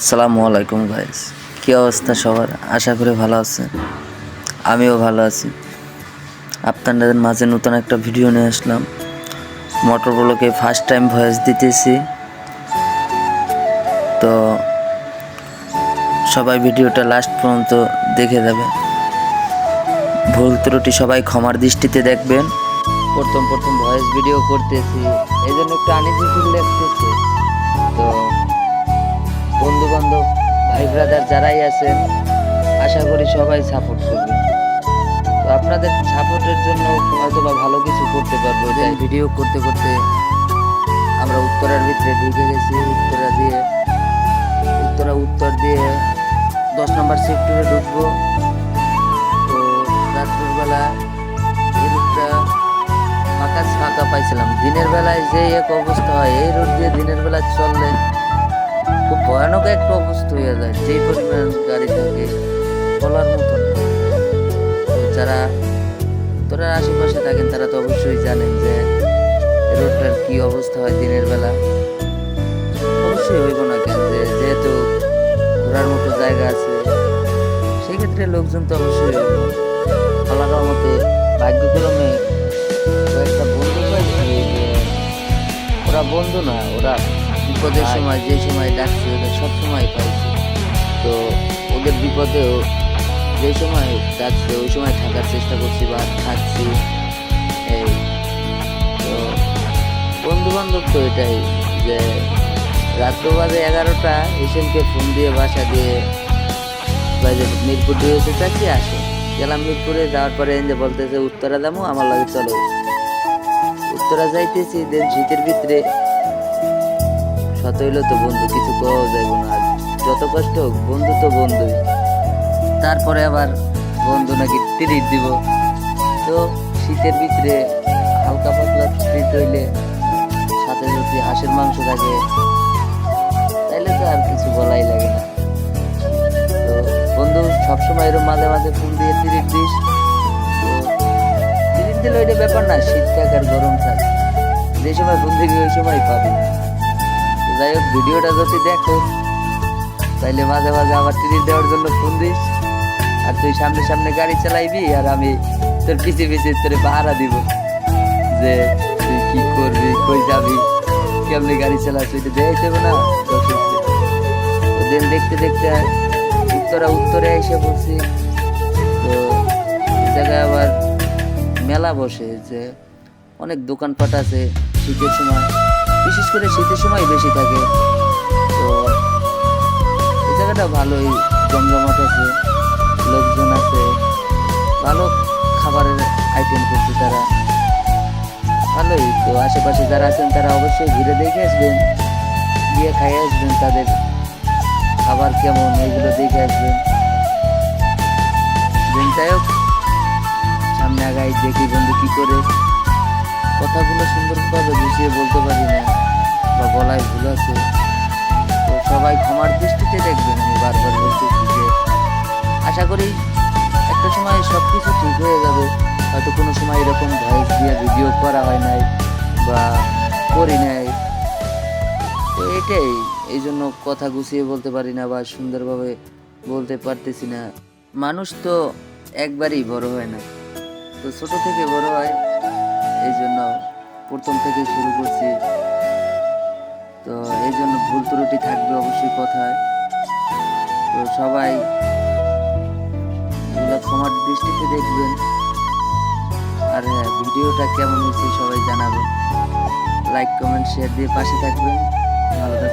আসসালামু আলাইকুম গাইস, কী অবস্থা সবার? আশা করি ভালো আছেন। আমিও ভালো আছি। আপনাদের মাঝে নতুন একটা ভিডিও নিয়ে আসলাম। মোটর ব্লকে ফার্স্ট টাইম ভয়েস দিতেছি, তো সবাই ভিডিওটা লাস্ট পর্যন্ত দেখে যাবে। ভুল ত্রুটি সবাই ক্ষমার দৃষ্টিতে দেখবেন। প্রথম ভয়েস ভিডিও করতেছি, এই জন্য একটু আনইজি ফিল লাগতেছে। তো বন্ধু বান্ধব, ভাই ব্রাদার যারাই আছেন, আশা করি সবাই সাপোর্ট করবে। তো আপনাদের সাপোর্টের জন্য হয়তো বা ভালো কিছু করতে পারবো। তাই ভিডিও করতে করতে আমরা উত্তরার ভিতরে ঢুকে গেছি। উত্তর দিয়ে 10 নম্বর সেক্টরে ঢুকবো। তো রাত্রের বেলা এই রুটটা ফাঁকা পাইছিলাম। দিনের বেলায় যে এক অবস্থা হয়, এই রোড দিয়ে দিনের বেলা চললে খুব ভয়ানক একটা অবস্থা হয়ে যায়। যে পরিমাণ গাড়ি থাকে বলার মতো না। যারা উত্তরের আশেপাশে থাকেন তারা তো অবশ্যই জানেন যে রোডটার কি অবস্থা হয় দিনের বেলা। অবশ্যই হইব না কেন, যেহেতু ঘোরার মতো জায়গা আছে, সেক্ষেত্রে লোকজন তো অবশ্যই হইব। আল্লাহর রহমতে ভাগ্যক্রমে কয়েকটা বন্ধু পাইছি। ওরা বন্ধু না, ওরা বিপদের সময় যে সময় ডাকছে ওদের সব সময় পাইছি। তো ওদের বিপদেও যে সময় ডাকছে ওই সময় থাকার চেষ্টা করছি বা থাকছি। এই তো বন্ধু বান্ধব তো এটাই, যে রাত্র বাজে 11টা, এসএমকে ফোন দিয়ে বাসা দিয়ে মিরপুর দিয়ে এসে চাচ্ছি আসে। গেলাম মিরপুরে, যাওয়ার পরে যে বলতেছে উত্তরা যাবো, আমার লাগে চলো। উত্তরা যাইতেছি, দেন শীতের ভিতরে শত হইলো তো বন্ধু, কিছু কওয়া যাইব না। যত কষ্ট হোক বন্ধু তো বন্ধুই। তারপরে আবার বন্ধু নাকি ট্রিট দিব। তো শীতের ভিতরে হালকা পাতলা ট্রিট হইলে সাথে যদি হাঁসের মাংস থাকে তাইলে তো আর কিছু বলাই লাগে না। তো বন্ধু সবসময় এরকম মাঝে মাঝে ফোন দিয়ে ট্রিট দিস। তো ট্রিট দিলে ওইটা ব্যাপার না, শীত থাক আর গরম থাক, যে সময় ফোন দিবি ওই সময় পাবি। যাই হোক, ভিডিওটা যদি দেখো তাইলে মাঝে মাঝে আবার ট্রিট দেওয়ার জন্য ফোন দিস। আর তুই সামনে গাড়ি চালাইবি আর আমি তোর পিছিয়ে তোরে পাহারা দিব, যে তুই কি করবি, কই যাবি, কেমনি গাড়ি চালাস, ওইটা দেখাইতে হবে না। তো দিন দেখতে দেখতে উত্তরে এসে বলছি। তো জায়গায় আবার মেলা বসে, যে অনেক দোকানপাট আছে শীতের সময়, বিশেষ করে শীতের সময় বেশি থাকে। তো এই জায়গাটা ভালোই জমজমাট আছে, লোকজন আছে, ভালো খাবারের আইটেম করছে তারা, ভালোই। তো আশেপাশে যারা আছেন তারা অবশ্যই ঘুরে দেখে আসবেন, গিয়ে খাইয়ে আসবেন, তাদের খাবার কেমন এইগুলো দেখে আসবেন। যাই হোক, সামনে আগাই দেখি বন্ধু কি করে। কথাগুলো সুন্দরভাবে বুঝিয়ে বলতে পারি না বা বলায় ভুল আছে, তো সবাই ক্ষমার দৃষ্টিতে দেখবেন। আমি বারবার বলতেছি যে আশা করি একটা সময় সব কিছু ঠিক হয়ে যাবে। হয়তো কোনো সময় এরকম ভয়েস দিয়ে ভিডিও করা হয় নাই বা করি নাই, তো এটাই, এই জন্য কথা গুছিয়ে বলতে পারি না বা সুন্দরভাবে বলতে পারতেছি না। মানুষ তো একবারই বড় হয় না, তো ছোট থেকে বড় হয়, এই জন্য প্রথম থেকে শুরু করছি। তো এই জন্য ভুল ত্রুটি থাকবে অবশ্যই কথায়। তো সবাই ক্ষমার দৃষ্টিতে দেখবেন। আর হ্যাঁ, ভিডিওটা কেমন হয়েছে সবাই জানাবেন। লাইক কমেন্ট শেয়ার দিয়ে পাশে থাকবেন। ভালো থাকবেন।